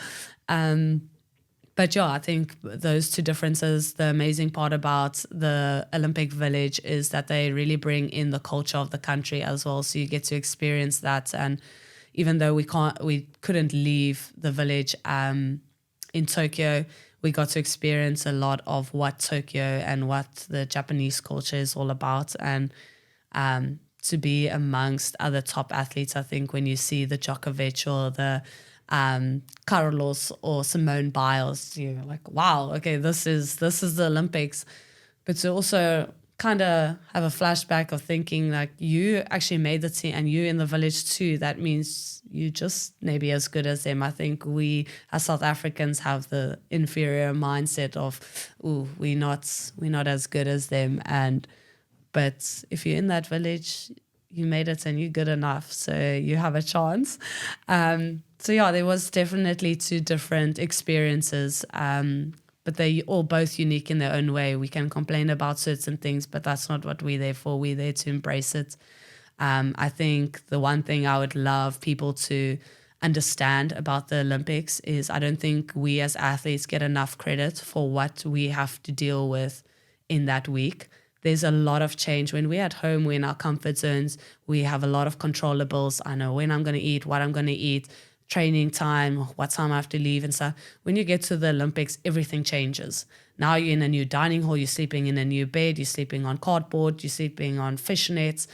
But I think those 2 differences, the amazing part about the Olympic Village is that they really bring in the culture of the country as well. So you get to experience that. And even though we couldn't leave the village in Tokyo, we got to experience a lot of what Tokyo and what the Japanese culture is all about. And to be amongst other top athletes, I think when you see the Djokovic or the Carlos or Simone Biles, you're like, wow, okay, this is the Olympics. But to also kind of have a flashback of thinking like you actually made the team and you in the village too, that means you just maybe as good as them. I think we as South Africans have the inferior mindset of, we're not as good as them. But if you're in that village, you made it and you're good enough, so you have a chance. So there was definitely 2 different experiences, but they all both unique in their own way. We can complain about certain things, but that's not what we're there for. We're there to embrace it. I think the one thing I would love people to understand about the Olympics is I don't think we as athletes get enough credit for what we have to deal with in that week. There's a lot of change. When we're at home, we're in our comfort zones. We have a lot of controllables. I know when I'm going to eat, what I'm going to eat, training time, what time I have to leave and stuff. When you get to the Olympics, everything changes. Now you're in a new dining hall, you're sleeping in a new bed, you're sleeping on cardboard, you're sleeping on fishnets,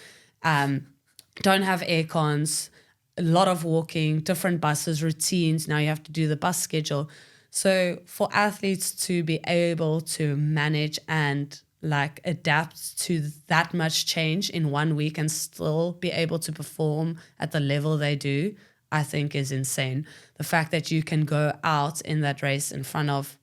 don't have air cons, a lot of walking, different buses, routines. Now you have to do the bus schedule. So for athletes to be able to manage and like adapt to that much change in 1 week and still be able to perform at the level they do, I think is insane. The fact that you can go out in that race in front of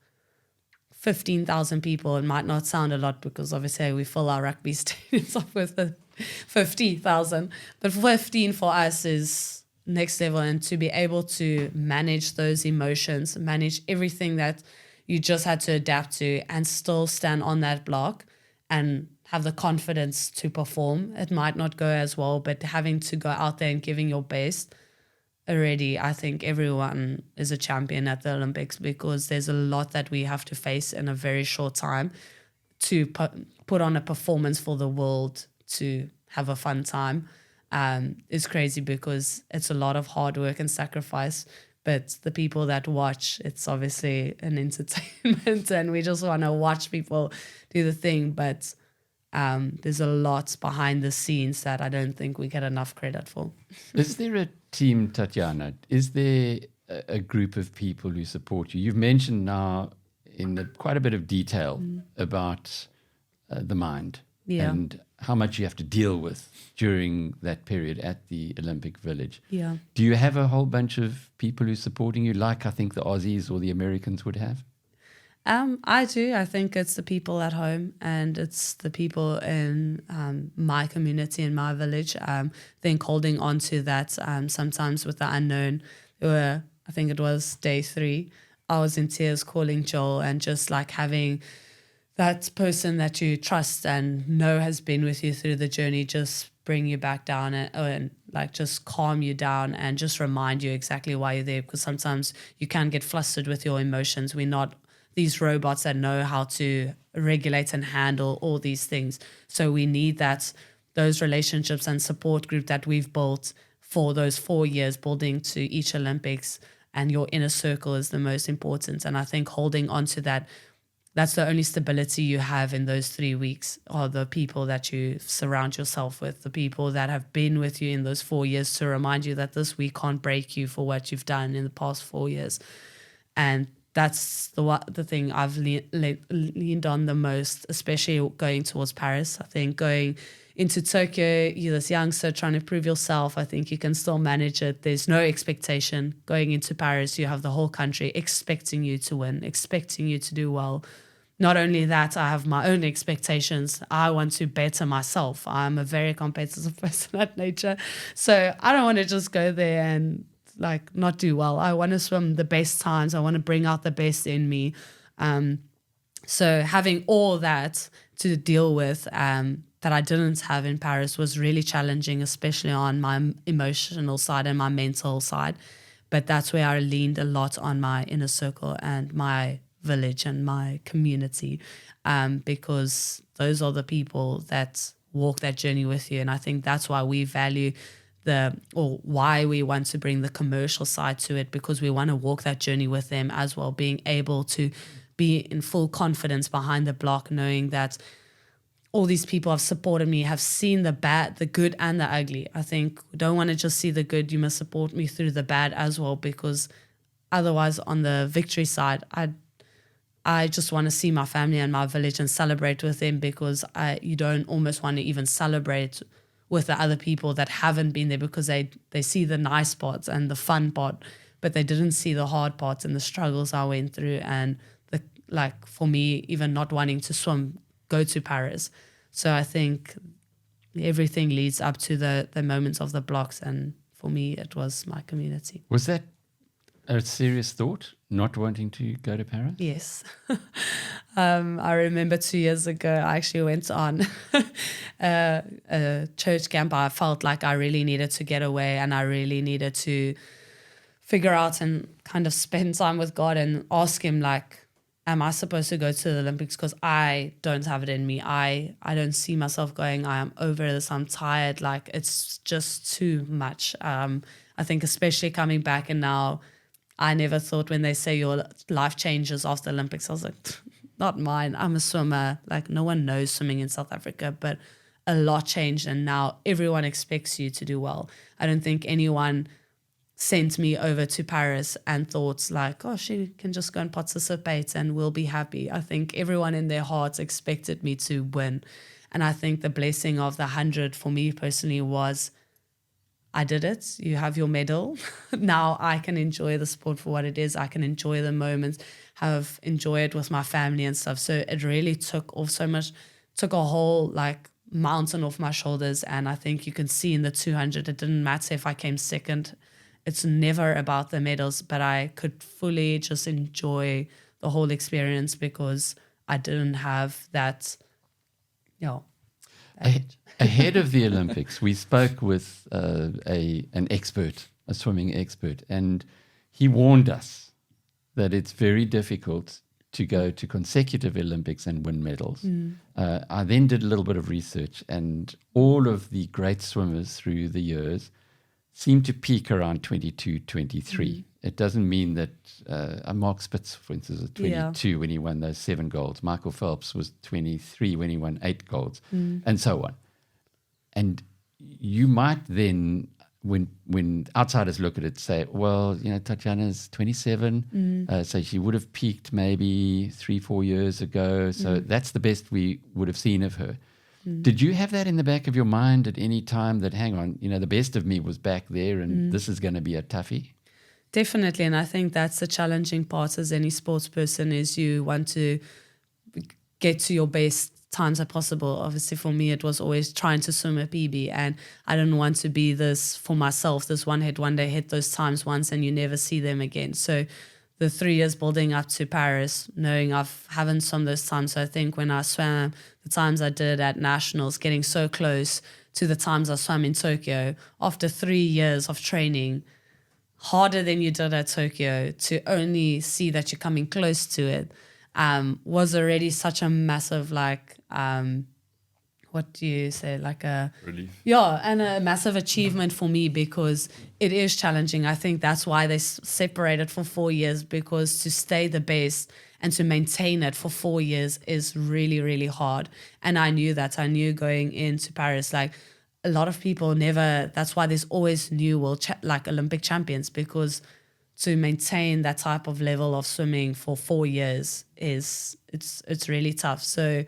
15,000 people, it might not sound a lot because obviously we fill our rugby stadiums up with the 50,000, but 15 for us is next level. And to be able to manage those emotions, manage everything that you just had to adapt to and still stand on that block and have the confidence to perform. It might not go as well, but having to go out there and giving your best, already I think everyone is a champion at the Olympics, because there's a lot that we have to face in a very short time to put on a performance for the world, to have a fun time. It's crazy because it's a lot of hard work and sacrifice, but the people that watch, it's obviously an entertainment and we just want to watch people do the thing. But there's a lot behind the scenes that I don't think we get enough credit for. Is there a team, Tatjana? Is there a group of people who support you? You've mentioned now in quite a bit of detail about the mind and how much you have to deal with during that period at the Olympic Village. Yeah. Do you have a whole bunch of people who are supporting you, like I think the Aussies or the Americans would have? I do. I think it's the people at home and it's the people in my community, in my village. I think holding on to that sometimes with the unknown. I think it was day 3, I was in tears calling Joel, and just like having that person that you trust and know has been with you through the journey just bring you back down and like just calm you down and just remind you exactly why you're there, because sometimes you can get flustered with your emotions. We're not these robots that know how to regulate and handle all these things. So we need those relationships and support group that we've built for those 4 years, building to each Olympics, and your inner circle is the most important. And I think holding on to that's the only stability you have in those 3 weeks, are the people that you surround yourself with, the people that have been with you in those 4 years to remind you that this week can't break you for what you've done in the past 4 years. And that's the thing I've leaned on the most, especially going towards Paris. I think going into Tokyo, you're this youngster trying to prove yourself. I think you can still manage it. There's no expectation. Going into Paris, you have the whole country expecting you to win, expecting you to do well. Not only that, I have my own expectations. I want to better myself. I'm a very competitive person at nature. So I don't want to just go there and like not do well. I want to swim the best times. I want to bring out the best in me. So having all that to deal with that I didn't have in Paris was really challenging, especially on my emotional side and my mental side. But that's where I leaned a lot on my inner circle and my village and my community, because those are the people that walk that journey with you. And I think that's why we value why we want to bring the commercial side to it, because we want to walk that journey with them as well, being able to be in full confidence behind the block, knowing that all these people have supported me, have seen the bad, the good and the ugly. I think we don't want to just see the good, you must support me through the bad as well, because otherwise on the victory side, I just want to see my family and my village and celebrate with them, because you don't almost want to even celebrate with the other people that haven't been there, because they see the nice parts and the fun part, but they didn't see the hard parts and the struggles I went through. And for me, even not wanting to swim, go to Paris. So I think everything leads up to the moments of the blocks. And for me, it was my community. Was that a serious thought, not wanting to go to Paris? Yes. I remember 2 years ago, I actually went on a church camp. I felt like I really needed to get away, and I really needed to figure out and kind of spend time with God and ask him, like, am I supposed to go to the Olympics? Because I don't have it in me. I don't see myself going. I am over this. I'm tired. Like, it's just too much. I think especially coming back, and now I never thought when they say your life changes after the Olympics, I was like, not mine. I'm a swimmer. Like, no one knows swimming in South Africa, but a lot changed, and now everyone expects you to do well. I don't think anyone sent me over to Paris and thought like, oh, she can just go and participate and we'll be happy. I think everyone in their hearts expected me to win. And I think the blessing of the 100 for me personally was, I did it. You have your medal. Now I can enjoy the sport for what it is. I can enjoy the moments, have enjoy it with my family and stuff. So it really took off so much, took a whole like mountain off my shoulders. And I think you can see in the 200, it didn't matter if I came second. It's never about the medals, but I could fully just enjoy the whole experience because I didn't have that, Ahead of the Olympics, we spoke with an expert, a swimming expert, and he warned us that it's very difficult to go to consecutive Olympics and win medals. I then did a little bit of research, and all of the great swimmers through the years seem to peak around 22, 23. It doesn't mean that Mark Spitz, for instance, was 22 when he won those 7 golds. Michael Phelps was 23 when he won 8 golds, and so on. And you might then, when outsiders look at it, say, well, Tatjana's 27, so she would have peaked maybe 3-4 years ago. So that's the best we would have seen of her. Did you have that in the back of your mind at any time that, hang on, the best of me was back there and this is going to be a toughie? Definitely. And I think that's the challenging part as any sports person is you want to get to your best times as possible. Obviously, for me, it was always trying to swim a PB, and I didn't want to be this for myself, this one day hit those times once and you never see them again. So the 3 years building up to Paris, knowing I haven't swum those times. So I think when I swam the times I did at nationals, getting so close to the times I swam in Tokyo, after 3 years of training, harder than you did at Tokyo, to only see that you're coming close to it, was already such a massive, what do you say, like a relief. Yeah, and a massive achievement for me because it is challenging. I think that's why they separated for 4 years, because to stay the best and to maintain it for 4 years is really, really hard. And I knew that. I knew going into Paris, like a lot of people never, that's why there's always new Olympic champions, because to maintain that type of level of swimming for 4 years it's really tough. So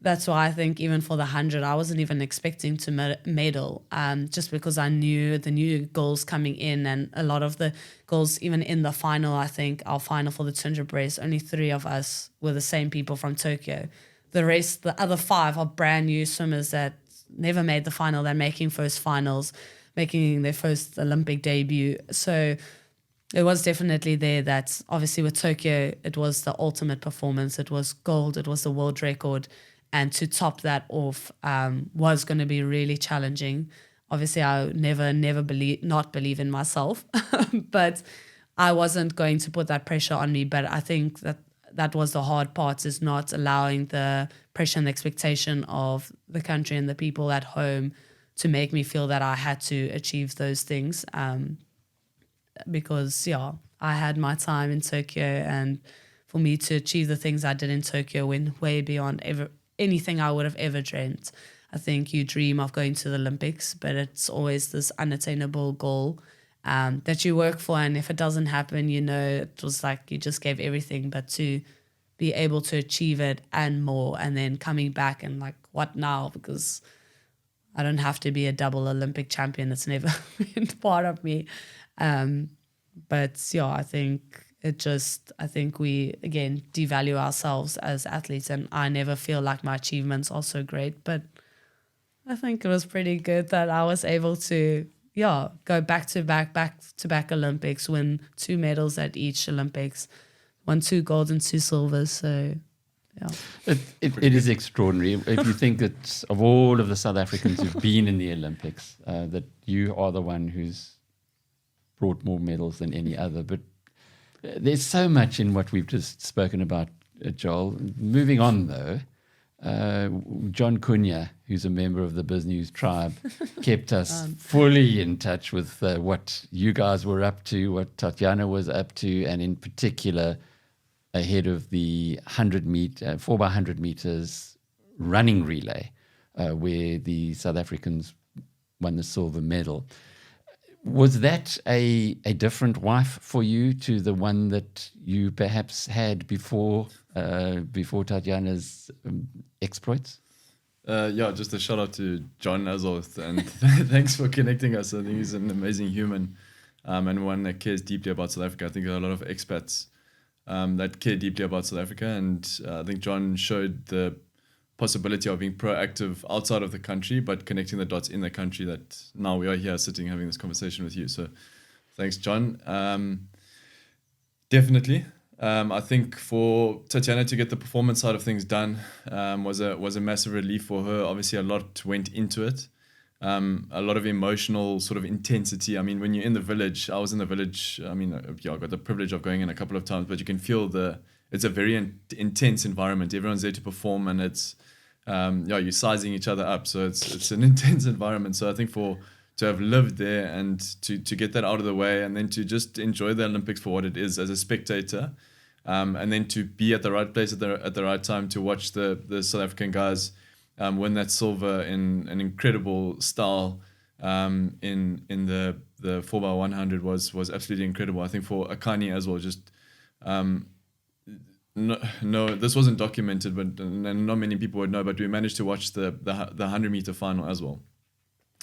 that's why I think even for the 100, I wasn't even expecting to medal, just because I knew the new goals coming in, and a lot of the goals, even in the final, I think our final for the 200 brace, only 3 of us were the same people from Tokyo. The rest, the other 5 are brand new swimmers that never made the final. They're making first finals, making their first Olympic debut. So it was definitely there that obviously with Tokyo, it was the ultimate performance. It was gold. It was the world record. And to top that off was going to be really challenging. Obviously, I never believe in myself, but I wasn't going to put that pressure on me. But I think that was the hard part, is not allowing the pressure and the expectation of the country and the people at home to make me feel that I had to achieve those things. Because, I had my time in Tokyo, and for me to achieve the things I did in Tokyo went way beyond anything I would have ever dreamt. I think you dream of going to the Olympics, but it's always this unattainable goal that you work for. And if it doesn't happen, it was like you just gave everything. But to be able to achieve it and more, and then coming back and like, what now? Because I don't have to be a double Olympic champion. It's never been part of me. But I think we, again, devalue ourselves as athletes, and I never feel like my achievements are so great, but I think it was pretty good that I was able to, go back to back Olympics, win 2 medals at each Olympics, won 2 golds and 2 silvers. So, It is extraordinary. If you think that of all of the South Africans who've been in the Olympics, that you are the one who's brought more medals than any other. But there's so much in what we've just spoken about, Joel. Moving on, though, John Cunha, who's a member of the BizNews tribe, kept us fully in touch with what you guys were up to, what Tatjana was up to, and in particular ahead of the 4x100 meters running relay, where the South Africans won the silver medal. Was that a different wife for you to the one that you perhaps had before Tatjana's exploits? Yeah, just a shout out to John as well, and thanks for connecting us. I think he's an amazing human, and one that cares deeply about South Africa. I think there are a lot of expats that care deeply about South Africa, and I think John showed the possibility of being proactive outside of the country, but connecting the dots in the country, that now we are here sitting having this conversation with you. So thanks, John. Definitely. I think for Tatjana to get the performance side of things done was a massive relief for her. Obviously, a lot went into it. A lot of emotional sort of intensity. I mean, when you're in the village, I was in the village. I mean, I got the privilege of going in a couple of times, but you can feel it's a very intense environment. Everyone's there to perform, and it's you're sizing each other up. So it's an intense environment. So I think to have lived there and to get that out of the way, and then to just enjoy the Olympics for what it is as a spectator, and then to be at the right place at the right time to watch the South African guys win that silver in an incredible style in the 4x100 was absolutely incredible. I think for Akani as well, just no, this wasn't documented, but and not many people would know, but we managed to watch the 100-meter final as well.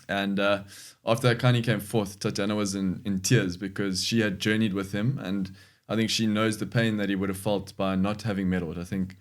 And after Akani came fourth, Tatjana was in tears because she had journeyed with him, and I think she knows the pain that he would have felt by not having medaled. I think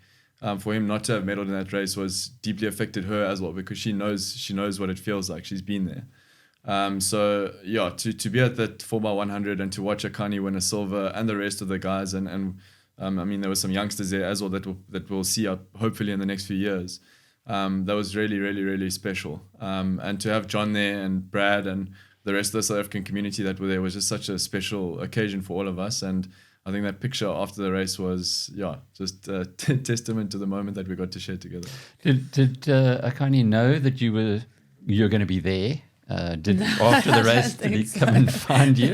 for him not to have medaled in that race was deeply affected her as well, because she knows what it feels like. She's been there. So yeah, to be at that 4x100 and to watch Akani win a silver, and the rest of the guys, and I mean, there were some youngsters there as well that we'll see up hopefully in the next few years. That was really, really, really special. And to have John there and Brad and the rest of the South African community that were there was just such a special occasion for all of us. And I think that picture after the race was, just a testament to the moment that we got to share together. Did Akani know that you're going to be there? After the race, did he come and find you?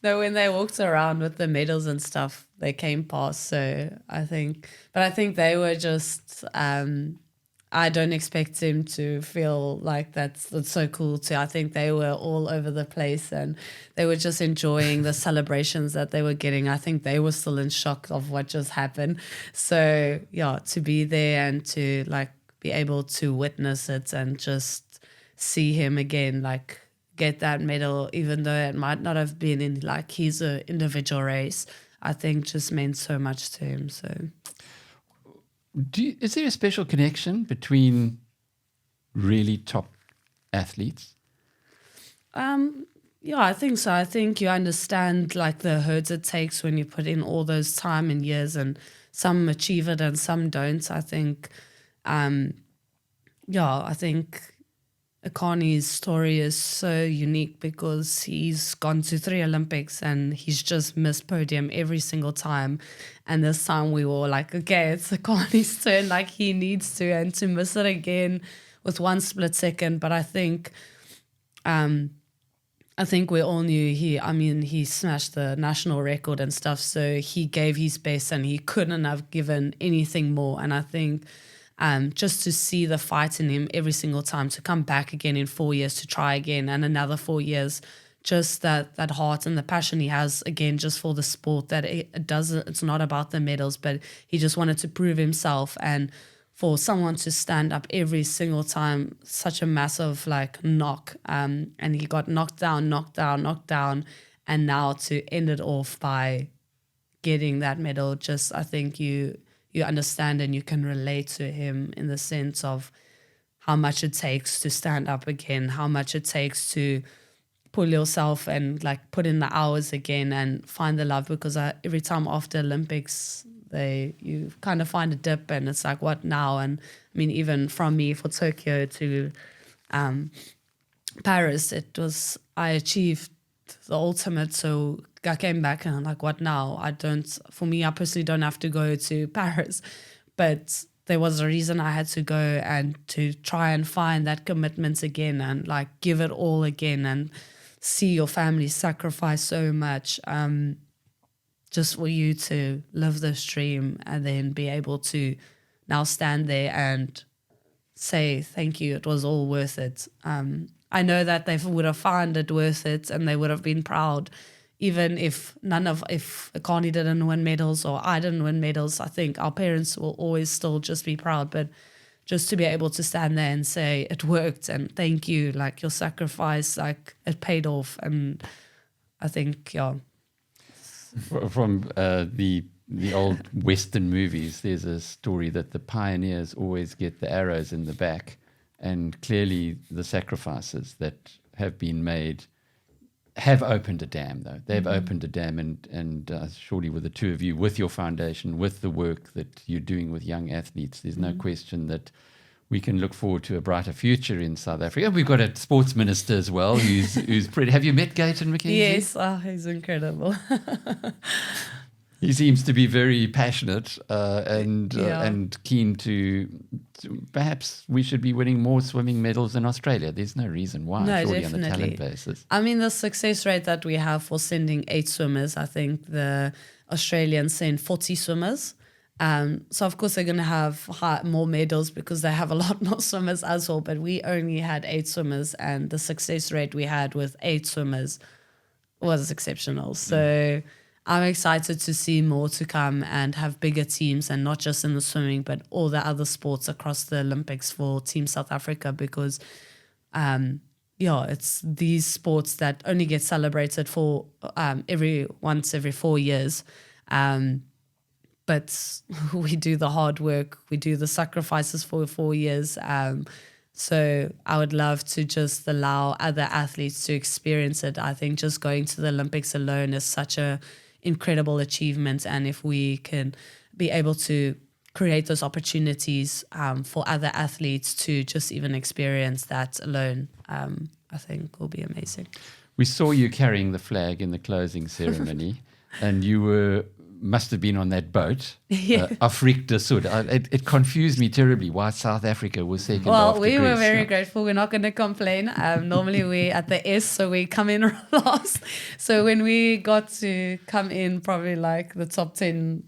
No, when they walked around with the medals and stuff, they came past. So I think they were just, I don't expect him to feel like that's so cool too. I think they were all over the place, and they were just enjoying the celebrations that they were getting. I think they were still in shock of what just happened. So yeah, to be there and to be able to witness it and just see him again, get that medal, even though it might not have been in his individual race, I think just meant so much to him. So, is there a special connection between really top athletes? Yeah, I think so. I think you understand the hurts it takes when you put in all those time and years, and some achieve it and some don't. I think, I think Akani's story is so unique because he's gone to 3 Olympics and he's just missed podium every single time. And this time we were like, okay, it's Akani's turn. He needs to, and to miss it again with one split second. But I think we all knew he smashed the national record and stuff. So he gave his best and he couldn't have given anything more. And I think just to see the fight in him every single time, to come back again in 4 years, to try again and another 4 years, just that heart and the passion he has again just for the sport, that it's not about the medals, but he just wanted to prove himself. And for someone to stand up every single time, such a massive knock, and he got knocked down, and now to end it off by getting that medal, just I think you understand and you can relate to him in the sense of how much it takes to stand up again, how much it takes to pull yourself and put in the hours again and find the love. Because every time after Olympics, you kind of find a dip and it's what now? And I mean, even from me for Tokyo to Paris, I achieved the ultimate. So I came back and I'm what now? I personally don't have to go to Paris, but there was a reason I had to go and to try and find that commitment again and give it all again and see your family sacrifice so much just for you to live this dream and then be able to now stand there and say thank you, it was all worth it. I know that they would have found it worth it and they would have been proud. Even if Akani didn't win medals or I didn't win medals, I think our parents will always still just be proud. But just to be able to stand there and say it worked and thank you, like your sacrifice, like it paid off. And I think, yeah. From the old Western movies, there's a story that the pioneers always get the arrows in the back. And clearly the sacrifices that have been made have opened a dam, though. They've opened a dam, and surely with the two of you, with your foundation, with the work that you're doing with young athletes, there's no question that we can look forward to a brighter future in South Africa. We've got a sports minister as well, who's pretty. Have you met Gayton McKenzie? Yes, he's incredible. He seems to be very passionate and keen to perhaps we should be winning more swimming medals in Australia. There's no reason why, surely, definitely. on a talent basis. I mean, the success rate that we have for sending 8 swimmers, I think the Australians send 40 swimmers. So, of course, they're going to have more medals because they have a lot more swimmers as well. But we only had 8 swimmers, and the success rate we had with 8 swimmers was exceptional. So I'm excited to see more to come and have bigger teams, and not just in the swimming, but all the other sports across the Olympics for Team South Africa, because, it's these sports that only get celebrated for once every 4 years. But we do the hard work, we do the sacrifices for 4 years. So I would love to just allow other athletes to experience it. I think just going to the Olympics alone is such a incredible achievement, and if we can be able to create those opportunities for other athletes to just even experience that alone, I think will be amazing. We saw you carrying the flag in the closing ceremony, and you must have been on that boat, Afrique du Sud. It confused me terribly why South Africa was second after Well, we Greece. were very grateful. We're not going to complain. Normally we at the S, so we come in last. So when we got to come in probably like the top 10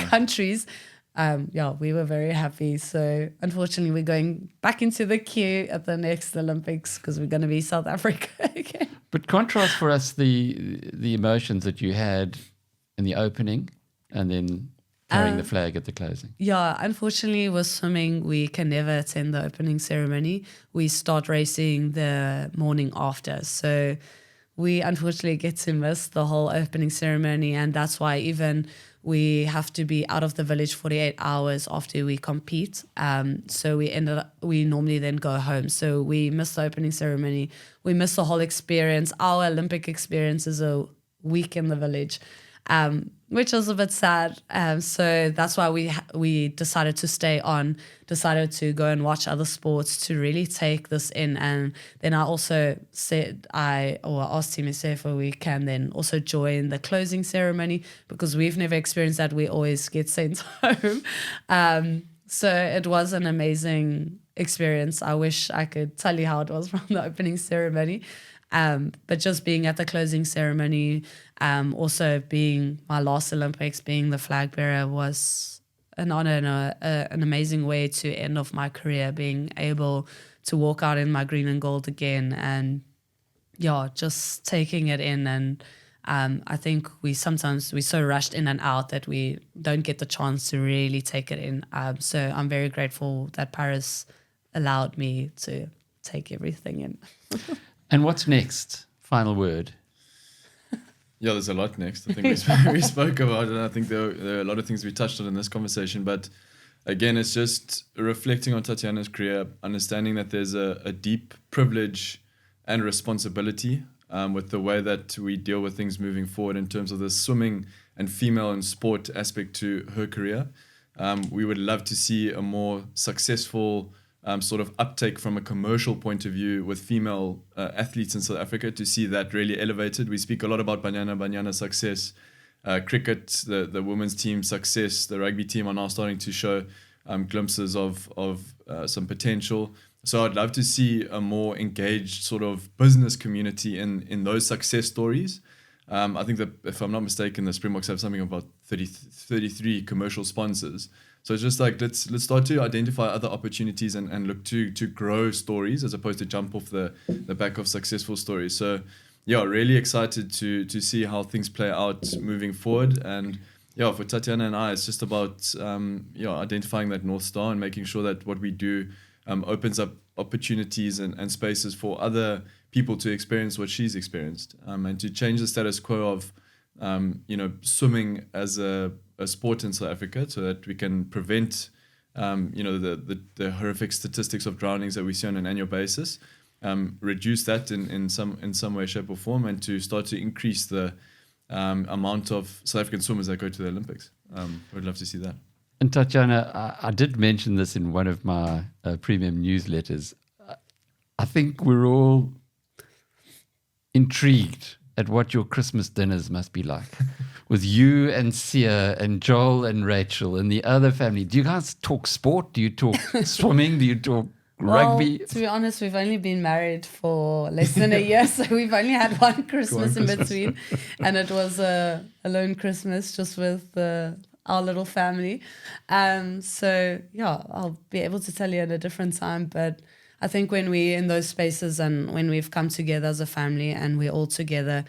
countries, we were very happy. So unfortunately we're going back into the queue at the next Olympics because we're going to be South Africa again. But contrast for us the emotions that you had in the opening and then carrying the flag at the closing. Yeah, unfortunately with swimming, we can never attend the opening ceremony. We start racing the morning after. So we unfortunately get to miss the whole opening ceremony, and that's why even we have to be out of the village 48 hours after we compete. So we normally then go home. So we miss the opening ceremony. We miss the whole experience. Our Olympic experience is a week in the village. Which was a bit sad. So that's why we decided to stay on, decided to go and watch other sports to really take this in. And then I also asked Team SA if we can then also join the closing ceremony, because we've never experienced that. We always get sent home. So it was an amazing experience. I wish I could tell you how it was from the opening ceremony. But just being at the closing ceremony, also being my last Olympics, being the flag bearer was an honor and an amazing way to end off my career, being able to walk out in my green and gold again and, just taking it in. And I think we're so rushed in and out that we don't get the chance to really take it in. So I'm very grateful that Paris allowed me to take everything in. And what's next? Final word. Yeah, there's a lot next. I think we spoke about it, and I think there are a lot of things we touched on in this conversation. But again, it's just reflecting on Tatjana's career, understanding that there's a deep privilege and responsibility with the way that we deal with things moving forward in terms of the swimming and female and sport aspect to her career. We would love to see a more successful sort of uptake from a commercial point of view with female athletes in South Africa, to see that really elevated. We speak a lot about Banyana's success, cricket, the women's team success, the rugby team are now starting to show glimpses of some potential. So I'd love to see a more engaged sort of business community in those success stories. I think that, if I'm not mistaken, the Springboks have something about 33 commercial sponsors. So it's just like let's start to identify other opportunities and look to grow stories as opposed to jump off the back of successful stories. So yeah, really excited to see how things play out moving forward. And yeah, for Tatjana and I, it's just about identifying that North Star and making sure that what we do opens up opportunities and spaces for other people to experience what she's experienced, and to change the status quo of swimming as a sport in South Africa, so that we can prevent the horrific statistics of drownings that we see on an annual basis, reduce that in some way, shape or form, and to start to increase the amount of South African swimmers that go to the Olympics. We'd love to see that. And Tatjana, I did mention this in one of my premium newsletters. I think we're all intrigued at what your Christmas dinners must be like with you and Siya and Joel and Rachel and the other family. Do you guys talk sport? Do you talk swimming? Do you talk rugby? To be honest, we've only been married for less than a year, so we've only had one Christmas in between, and it was a lone Christmas just with our little family. So yeah, I'll be able to tell you at a different time, but I think when we're in those spaces and when we've come together as a family and we're all together,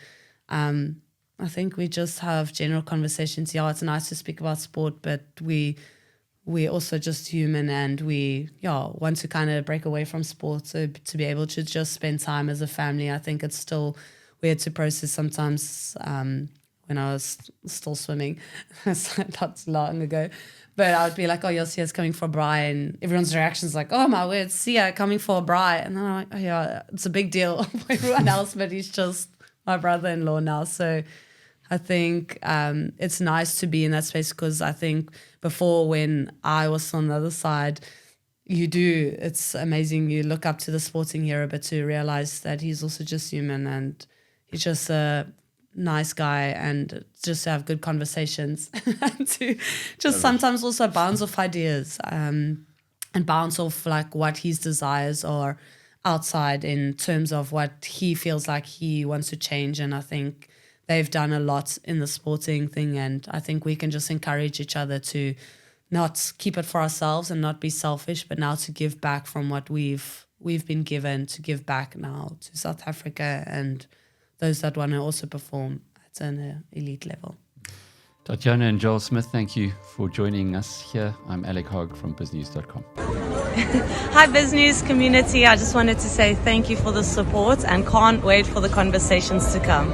I think we just have general conversations. Yeah, it's nice to speak about sport, but we're also just human, and we want to kind of break away from sport. So to be able to just spend time as a family, I think it's still weird to process sometimes. When I was still swimming, that's long ago. But I would be like, oh, your Siya's coming for a braai, and everyone's reaction's like, oh my word, Siya coming for a braai. And then I'm like, oh yeah, it's a big deal for everyone else, but he's just my brother-in-law now. So I think it's nice to be in that space, because I think before, when I was on the other side, it's amazing. You look up to the sporting hero, but to realize that he's also just human, and he's just a nice guy, and just to have good conversations and to just sometimes also bounce off ideas and bounce off like what his desires are outside in terms of what he feels like he wants to change. And I think they've done a lot in the sporting thing, and I think we can just encourage each other to not keep it for ourselves and not be selfish, but now to give back from what we've been given, to give back now to South Africa and those that want to also perform at an elite level. Tatjana and Joel Smith, thank you for joining us here. I'm Alec Hogg from BizNews.com. Hi BizNews community, I just wanted to say thank you for the support and can't wait for the conversations to come.